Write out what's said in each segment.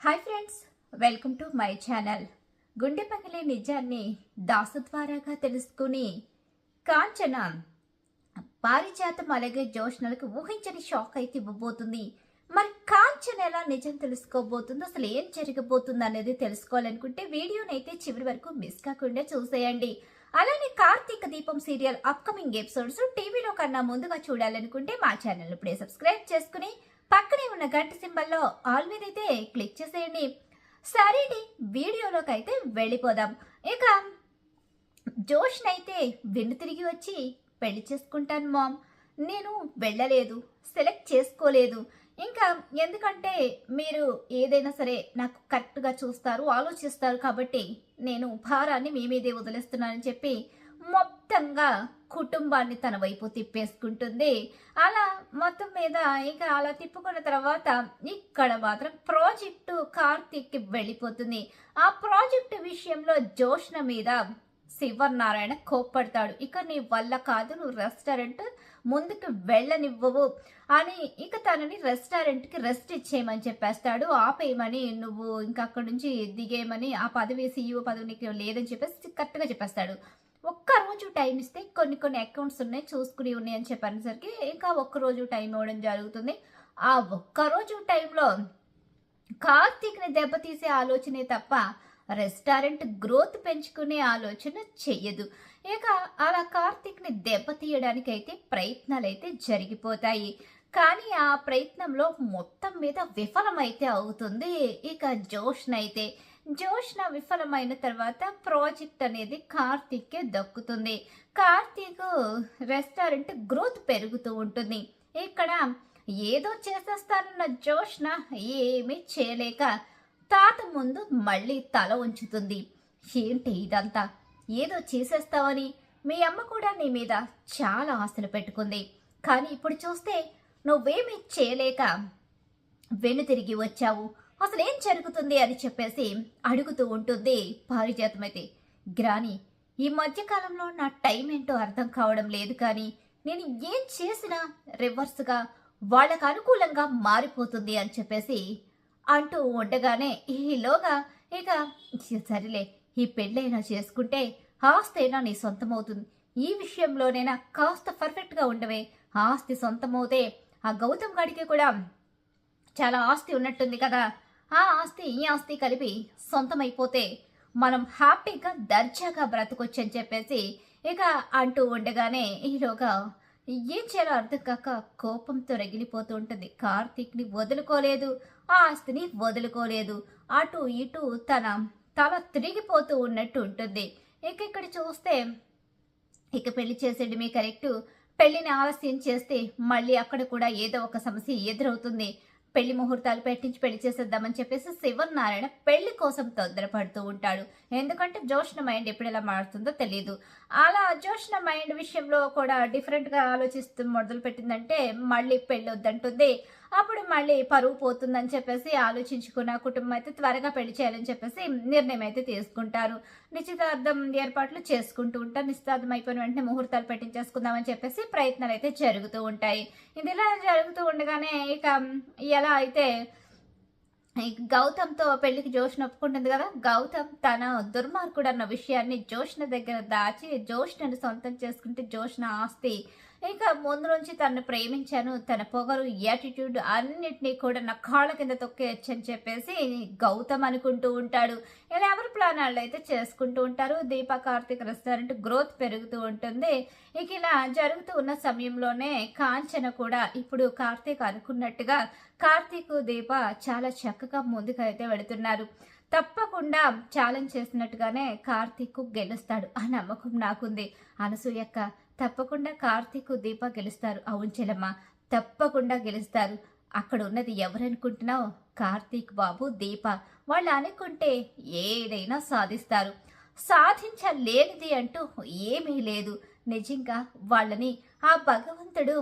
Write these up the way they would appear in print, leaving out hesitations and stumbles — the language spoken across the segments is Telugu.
Hi friends, welcome to my channel. గుండె పగిలే నిజాన్ని దాసు ద్వారాగా తెలుసుకుని కాంచన పారిజాతం అలాగే జోష్నలకు ఊహించని షాక్ అయితే ఇవ్వబోతుంది. మరి కాంచన ఎలా నిజం తెలుసుకోబోతుందో, అసలు ఏం జరగబోతుంది అనేది తెలుసుకోవాలనుకుంటే వీడియోనైతే చివరి వరకు మిస్ కాకుండా చూసేయండి. అలానే కార్తీక దీపం సీరియల్ అప్కమింగ్ ఎపిసోడ్స్ టీవీలో కన్నా ముందుగా చూడాలనుకుంటే మా ఛానల్ ఇప్పుడే సబ్స్క్రైబ్ చేసుకుని పక్కనే ఉన్న గంట సింబల్లో ఆల్ మీద అయితే క్లిక్ చేసేయండి. సరేండి, వీడియోలోకి అయితే వెళ్ళిపోదాం. ఇక జోష్ని అయితే వెన్ను తిరిగి వచ్చి పెళ్లి చేసుకుంటాను మామ్, నేను వెళ్ళలేదు, సెలెక్ట్ చేసుకోలేదు. ఇంకా ఎందుకంటే మీరు ఏదైనా సరే నాకు కరెక్ట్గా చూస్తారు, ఆలోచిస్తారు కాబట్టి నేను భారాన్ని మీ మీదే వదిలేస్తున్నానని చెప్పి మొత్తంగా కుటుంబాన్ని తన వైపు తిప్పేసుకుంటుంది. అలా మొత్తం మీద ఇంకా అలా తిప్పుకున్న తర్వాత ఇక్కడ మాత్రం ప్రాజెక్టు కార్తీక్కి వెళ్ళిపోతుంది. ఆ ప్రాజెక్టు విషయంలో జోష్న మీద శివనారాయణ కోప్పడతాడు. ఇక నీ వల్ల కాదు, నువ్వు రెస్టారెంట్ ముందుకు వెళ్ళనివ్వవు అని ఇక తనని రెస్టారెంట్కి రెస్ట్ ఇచ్చేయమని చెప్పేస్తాడు. ఆపేయమని, నువ్వు ఇంకా అక్కడి నుంచి దిగేయమని, ఆ పదవి సీఈఓ పదవి నీకు లేదని చెప్పేసి కరెక్ట్గా చెప్పేస్తాడు. ఒక్కరోజు టైం ఇస్తే కొన్ని అకౌంట్స్ ఉన్నాయి, చూసుకుని ఉన్నాయి అని చెప్పేసరికి ఇంకా ఒక్కరోజు టైం ఇవ్వడం జరుగుతుంది. ఆ ఒక్కరోజు టైంలో కార్తీక్ని దెబ్బతీసే ఆలోచనే తప్ప రెస్టారెంట్ గ్రోత్ పెంచుకునే ఆలోచన చెయ్యదు. ఇక అలా కార్తీక్ని దెబ్బతీయడానికి అయితే ప్రయత్నాలు అయితే జరిగిపోతాయి. కానీ ఆ ప్రయత్నంలో మొత్తం మీద విఫలమైతే అవుతుంది. ఇక జోష్న విఫలమైన తర్వాత ప్రాజెక్ట్ అనేది కార్తీక్కే దక్కుతుంది. కార్తీక్ రెస్టారెంట్ గ్రోత్ పెరుగుతూ ఉంటుంది. ఇక్కడ ఏదో చేసేస్తానన్న జోష్న ఏమీ చేయలేక తాత ముందు మళ్ళీ తల ఉంచుతుంది. ఏంటి ఇదంతా, ఏదో చేసేస్తావని మీ అమ్మ కూడా నీ మీద చాలా ఆశలు పెట్టుకుంది, కానీ ఇప్పుడు చూస్తే నువ్వేమీ చేయలేక వెను తిరిగి వచ్చావు, అసలు ఏం జరుగుతుంది అని చెప్పేసి అడుగుతూ ఉంటుంది పారిజాతమైతే. గ్రాని, ఈ మధ్యకాలంలో నా టైం ఏంటో అర్థం కావడం లేదు, కానీ నేను ఏం చేసినా రివర్స్గా వాళ్ళకు అనుకూలంగా మారిపోతుంది అని చెప్పేసి అంటూ ఉండగానే ఈలోగా ఇక సరేలే, ఈ పెళ్ళైనా చేసుకుంటే ఆస్తైనా నీ సొంతమవుతుంది, ఈ విషయంలోనైనా కాస్త పర్ఫెక్ట్గా ఉండవే, ఆస్తి సొంతమవుతే ఆ గౌతమ్ గాడికి కూడా చాలా ఆస్తి ఉన్నట్టుంది కదా, ఆ ఆస్తి ఈ ఆస్తి కలిపి సొంతమైపోతే మనం హ్యాపీగా దర్జాగా బ్రతకొచ్చు అని చెప్పేసి ఇక అంటూ ఉండగానే ఈలోగా ఏం చేయాలో అర్థం కాక కోపంతో రగిలిపోతూ ఉంటుంది. కార్తీక్ని వదులుకోలేదు, ఆ ఆస్తిని వదులుకోలేదు, అటు ఇటు తన తల తిరిగిపోతూ ఉన్నట్టు ఉంటుంది. ఇక ఇక్కడ చూస్తే ఇక పెళ్లి చేసేది మీ కరెక్టు, పెళ్లిని ఆలస్యం చేస్తే మళ్ళీ అక్కడ కూడా ఏదో ఒక సమస్య ఎదురవుతుంది, పెళ్లి ముహూర్తాలు పెట్టించి పెళ్లి చేసేద్దామని చెప్పేసి శివనారాయణ పెళ్లి కోసం తొందరపడుతూ ఉంటాడు. ఎందుకంటే జోష్న మైండ్ ఎప్పుడు ఎలా మారుతుందో తెలియదు. అలా జోష్న మైండ్ విషయంలో కూడా డిఫరెంట్గా ఆలోచిస్తూ మొదలు పెట్టిందంటే మళ్ళీ పెళ్ళి వద్దంటుంది, అప్పుడు మళ్ళీ పరువు పోతుందని చెప్పేసి ఆలోచించుకున్న కుటుంబం అయితే త్వరగా పెళ్లి చేయాలని చెప్పేసి నిర్ణయం అయితే తీసుకుంటారు. నిశ్చితార్థం ఏర్పాట్లు చేసుకుంటూ ఉంటారు. నిశ్చితార్థం అయిపోయిన వెంటనే ముహూర్తాలు పెట్టించేసుకుందామని చెప్పేసి ప్రయత్నాలు అయితే జరుగుతూ ఉంటాయి. ఇది ఇలా జరుగుతూ ఉండగానే ఇక ఎలా అయితే గౌతమ్తో పెళ్లికి జోష్న ఒప్పుకుంటుంది కదా, గౌతమ్ తన దుర్మార్గుడు అన్న విషయాన్ని జోష్న దగ్గర దాచి జోష్నను సొంతం చేసుకుంటే జోష్న ఆస్తి ఇంకా ముందు నుంచి తనను ప్రేమించాను, తన పొగరు యాటిట్యూడ్ అన్నిటినీ కూడా నా కాళ్ళ కింద తొక్కేయచ్చు అని చెప్పేసి గౌతమ్ అనుకుంటూ ఉంటాడు. ఇలా ఎవరి ప్లానాలు అయితే చేసుకుంటూ ఉంటారు. దీప కార్తీక్ రెస్టారెంట్ గ్రోత్ పెరుగుతూ ఉంటుంది. ఇక ఇలా జరుగుతూ ఉన్న సమయంలోనే కాంచన కూడా ఇప్పుడు కార్తీక్ అనుకున్నట్టుగా కార్తీక్ దీప చాలా చక్కగా ముందుకైతే వెళుతున్నారు. తప్పకుండా ఛాలెంజ్ చేసినట్టుగానే కార్తీక్ గెలుస్తాడు ఆ నమ్మకం నాకుంది. అనసూయక్క, తప్పకుండా కార్తీక్ దీప గెలుస్తారు. అవును చెల్లమ్మ, తప్పకుండా గెలుస్తారు. అక్కడ ఉన్నది ఎవరనుకుంటున్నావు? కార్తీక్ బాబు, దీప. వాళ్ళు అనుకుంటే ఏదైనా సాధిస్తారు. సాధించలేనిది అంటూ ఏమీ లేదు. నిజంగా వాళ్ళని ఆ భగవంతుడు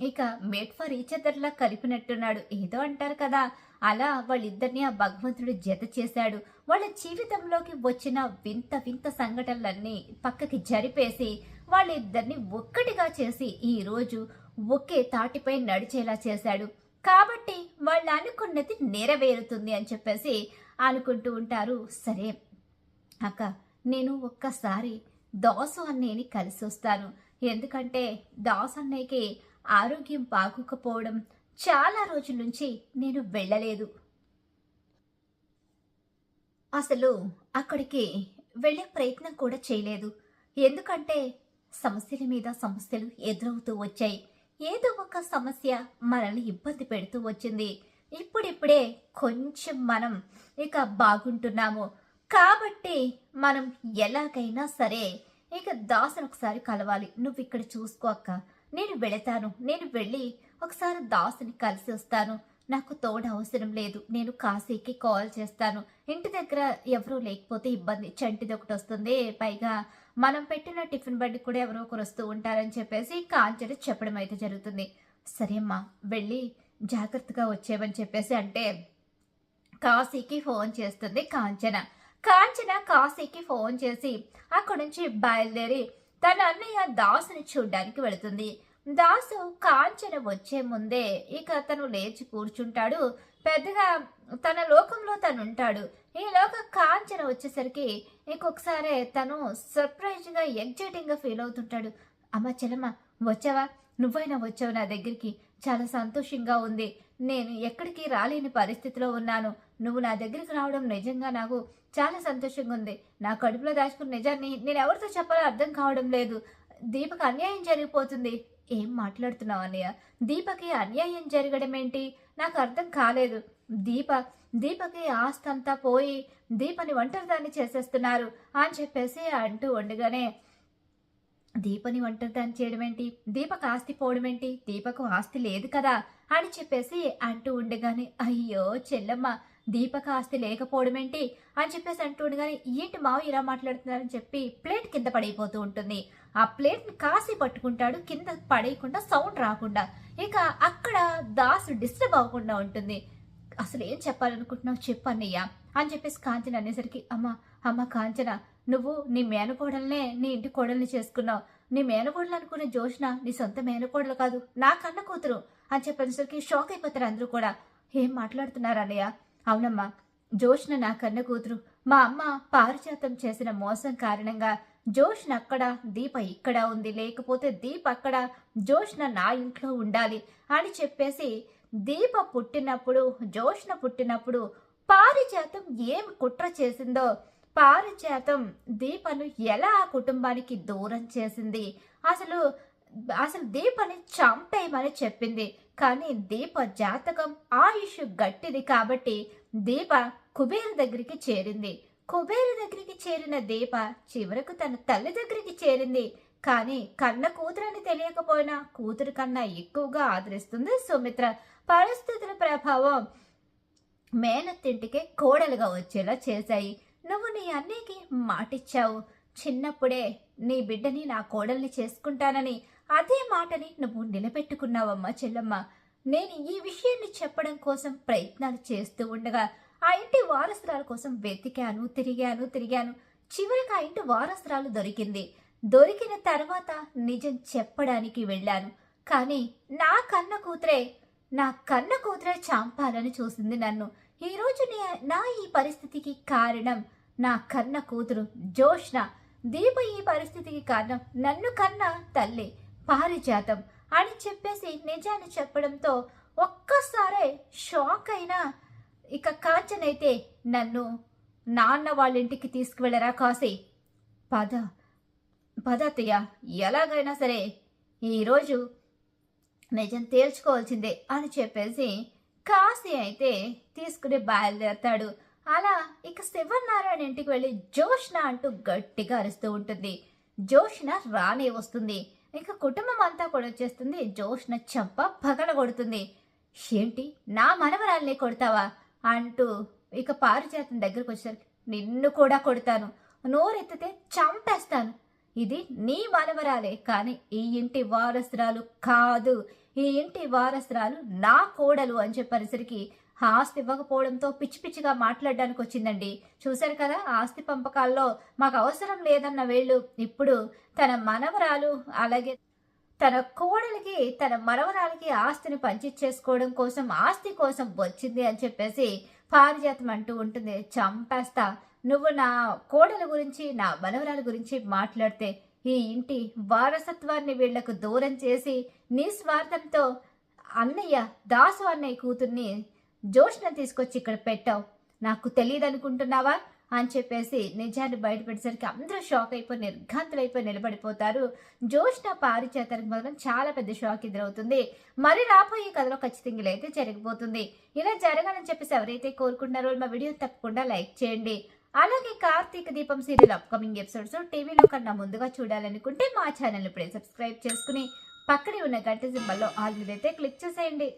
ఇక మేడ్ ఫర్ ఈచ్ అదర్లా కలిపినట్టున్నాడు. ఏదో అంటారు కదా, అలా వాళ్ళిద్దరిని ఆ భగవంతుడు జత చేశాడు. వాళ్ళ జీవితంలోకి వచ్చిన వింత వింత సంఘటనలన్నీ పక్కకి జరిపేసి వాళ్ళిద్దరిని ఒక్కటిగా చేసి ఈరోజు ఒకే తాటిపై నడిచేలా చేశాడు. కాబట్టి వాళ్ళు అనుకున్నది నెరవేరుతుంది అని చెప్పేసి అనుకుంటూ ఉంటారు. సరే అక్క, నేను ఒక్కసారి దాసు అన్నయ్యని కలిసి వస్తాను. ఎందుకంటే దాసు అన్నయ్యకి ఆరోగ్యం బాగోకపోవడం చాలా రోజుల నుంచి నేను వెళ్ళలేదు. అసలు అక్కడికి వెళ్ళే ప్రయత్నం కూడా చేయలేదు. ఎందుకంటే సమస్యల మీద సమస్యలు ఎదురవుతూ వచ్చాయి. ఏదో ఒక సమస్య మనల్ని ఇబ్బంది పెడుతూ వచ్చింది. ఇప్పుడిప్పుడే కొంచెం మనం ఇక బాగుంటున్నాము. కాబట్టి మనం ఎలాగైనా సరే ఇక దాసును ఒకసారి కలవాలి. నువ్వు ఇక్కడ చూసుకో అక్క, నేను వెళతాను. నేను వెళ్ళి ఒకసారి దాసుని కలిసి వస్తాను. నాకు తోడు అవసరం లేదు. నేను కాశీకి కాల్ చేస్తాను. ఇంటి దగ్గర ఎవరూ లేకపోతే ఇబ్బంది, చంటిది ఒకటి వస్తుంది, పైగా మనం పెట్టిన టిఫిన్ బండి కూడా ఎవరో ఒకరు వస్తూ ఉంటారని చెప్పేసి కాంచన చెప్పడం అయితే జరుగుతుంది. సరే అమ్మా, వెళ్ళి జాగ్రత్తగా వచ్చేవని చెప్పేసి అంటే కాశీకి ఫోన్ చేస్తుంది కాంచన. కాంచన కాశీకి ఫోన్ చేసి అక్కడి నుంచి బయలుదేరి తన అన్నయ్య దాసుని చూడ్డానికి వెళుతుంది. దాసు కాంచన వచ్చే ముందే ఇక తను లేచి కూర్చుంటాడు. పెద్దగా తన లోకంలో తను ఉంటాడు. ఈలోగా కాంచన వచ్చేసరికి ఇంకొకసారి తను సర్ప్రైజ్ గా ఎగ్జైటింగ్ గా ఫీల్ అవుతుంటాడు. అమ్మ చెల్లమ్మ, వచ్చావా? నువ్వైనా వచ్చావు నా దగ్గరికి. చాలా సంతోషంగా ఉంది. నేను ఎక్కడికి రాలేని పరిస్థితిలో ఉన్నాను. నువ్వు నా దగ్గరికి రావడం నిజంగా నాకు చాలా సంతోషంగా ఉంది. నా కడుపులో దాచుకున్న నిజాన్ని నేను ఎవరితో చెప్పాలో అర్థం కావడం లేదు. దీపకు అన్యాయం జరిగిపోతుంది. ఏం మాట్లాడుతున్నావు అన్నయ్య? దీపకి అన్యాయం జరగడం ఏంటి? నాకు అర్థం కాలేదు. దీపకి ఆస్తి అంతా పోయి దీపని ఒంటరిదాన్ని చేసేస్తున్నారు అని చెప్పేసి అంటూ ఉండగానే, దీపని ఒంటరిదాన్ని చేయడం ఏంటి? దీపకు ఆస్తి పోవడం ఏంటి? దీపకు ఆస్తి లేదు కదా అని చెప్పేసి అంటూ ఉండగానే, అయ్యో చెల్లమ్మ, దీపక ఆస్తి లేకపోవడం ఏంటి అని చెప్పేసి అంటూ ఉండగానే, ఏంటి మావ ఇలా మాట్లాడుతున్నారని చెప్పి ప్లేట్ కింద పడిపోతూ ఉంటుంది. ఆ ప్లేట్ని కాసి పట్టుకుంటాడు, కింద పడేయకుండా సౌండ్ రాకుండా. ఇక అక్కడ దాసు డిస్టర్బ్ అవ్వకుండా ఉంటుంది. అసలు ఏం చెప్పాలనుకుంటున్నావు చెప్పు అన్నయ్య అని చెప్పేసి కాంచన అనేసరికి, అమ్మ కాంచన, నువ్వు నీ మేనకోడల్నే నీ ఇంటి కోడల్ని చేసుకున్నావు. నీ మేనకోడలు అనుకునే జోష్న నీ సొంత మేనకోడలు కాదు, నా కన్న కూతురు అని చెప్పేసరికి షాక్ అయిపోతారు అందరూ కూడా. ఏం మాట్లాడుతున్నారు అన్నయ్య? అవునమ్మా, జోష్న నా కన్న కూతురు. మా అమ్మ పారిజాతం చేసిన మోసం కారణంగా జోష్న అక్కడ, దీప ఇక్కడ ఉంది. లేకపోతే దీప అక్కడ, జోష్న నా ఇంట్లో ఉండాలి అని చెప్పేసి దీప పుట్టినప్పుడు, జోష్న పుట్టినప్పుడు పారిజాతం ఏం కుట్ర చేసిందో, పారిజాతం దీపను ఎలా ఆ కుటుంబానికి దూరం చేసింది, అసలు దీపని చంపేయమని చెప్పింది. కానీ దీప జాతకం ఆయుష్ గట్టిది కాబట్టి దీప కుబేరు దగ్గరికి చేరింది. కుబేరు దగ్గరికి చేరిన దీప చివరకు తన తల్లి దగ్గరికి చేరింది. కానీ కన్న కూతురని తెలియకపోయినా కూతురు కన్నా ఎక్కువగా ఆదరిస్తుంది సుమిత్ర. పరిస్థితుల ప్రభావం మేనత్తింటికే కోడలుగా వచ్చేలా చేశాయి. నువ్వు నీ అన్నయ్యకి మాటిచ్చావు. చిన్నప్పుడే నీ బిడ్డని నా కోడల్ని చేసుకుంటానని. అదే మాటని నువ్వు నిలబెట్టుకున్నావమ్మా చెల్లమ్మ. నేను ఈ విషయాన్ని చెప్పడం కోసం ప్రయత్నాలు చేస్తూ ఉండగా ఆ ఇంటి వారసురాల కోసం వెతికాను, తిరిగాను. చివరికి ఆ ఇంటి వారసురాలు దొరికింది. దొరికిన తర్వాత నిజం చెప్పడానికి వెళ్ళాను. కానీ నా కన్న కూతురే చంపాలని చూసింది నన్ను. ఈరోజు నా ఈ పరిస్థితికి కారణం నా కన్న కూతురు జోష్న. దీప ఈ పరిస్థితికి కారణం నన్ను కన్న తల్లి పారిజాతం అని చెప్పేసి నిజాన్ని చెప్పడంతో ఒక్కసారే షాక్ అయినా ఇక కాంచనైతే, నన్ను నాన్న వాళ్ళ ఇంటికి తీసుకువెళ్ళరా కాశీ? పద అత్తయ్య, ఎలాగైనా సరే ఈరోజు నిజం తేల్చుకోవాల్సిందే అని చెప్పేసి కాశీ అయితే తీసుకుని బయలుదేరతాడు. అలా ఇక శివనారాయణ ఇంటికి వెళ్ళి జోష్న అంటూ గట్టిగా అరుస్తూ ఉంటుంది. జోష్న రానే వస్తుంది. ఇక కుటుంబం అంతా కూడా వచ్చేస్తుంది. జోష్న చంప పగలగొడుతుంది. ఏంటి, నా మనవరాల్ని కొడతావా అంటూ ఇక పారిజాతం దగ్గరకు వచ్చేసరికి, నిన్ను కూడా కొడతాను, నోరెత్తితే చంపేస్తాను. ఇది నీ మనవరాలే, కానీ ఈ ఇంటి వారసురాలు కాదు. ఈ ఇంటి వారసురాలు నా కోడలు అని చెప్పేసరికి ఆస్తి ఇవ్వకపోవడంతో పిచ్చి పిచ్చిగా మాట్లాడడానికి వచ్చిందండి. చూశారు కదా, ఆస్తి పంపకాల్లో మాకు అవసరం లేదన్న వీళ్ళు ఇప్పుడు తన మనవరాలు అలాగే తన కోడలికి తన మనవరాలకి ఆస్తిని పంచిచ్చేసుకోవడం కోసం ఆస్తి కోసం వచ్చింది అని చెప్పేసి పారిజాతం అంటూ ఉంటుంది. చంపేస్తా, నువ్వు నా కోడల గురించి నా మనవరాల గురించి మాట్లాడితే ఈ ఇంటి వారసత్వాన్ని వీళ్లకు దూరం చేసి నీ స్వార్థంతో అన్నయ్య దాసు అన్నయ్య కూతుర్ని జోష్న తీసుకొచ్చి ఇక్కడ పెట్టావు, నాకు తెలియదు అనుకుంటున్నావా అని చెప్పేసి నిజాన్ని బయటపెట్టేసరికి అందరూ షాక్ అయిపోయి నిర్ఘాంతులైపోయి నిలబడిపోతారు. జోష్న పారిజాతానికి మాత్రం చాలా పెద్ద షాక్ ఎదురవుతుంది. మరి రాబోయే కథలో ఖచ్చితంగా ఇలా అయితే జరిగిపోతుంది. ఇలా జరగాలని చెప్పేసి ఎవరైతే కోరుకుంటున్నారో మా వీడియో తప్పకుండా లైక్ చేయండి. అలాగే కార్తీక దీపం సీరియల్ అప్కమింగ్ ఎపిసోడ్స్ టీవీలో కన్నా ముందుగా చూడాలనుకుంటే మా ఛానల్ ఇప్పుడే సబ్స్క్రైబ్ చేసుకుని పక్కనే ఉన్న గంట సింబల్లో ఆల్ మీద అయితే క్లిక్ చేసేయండి.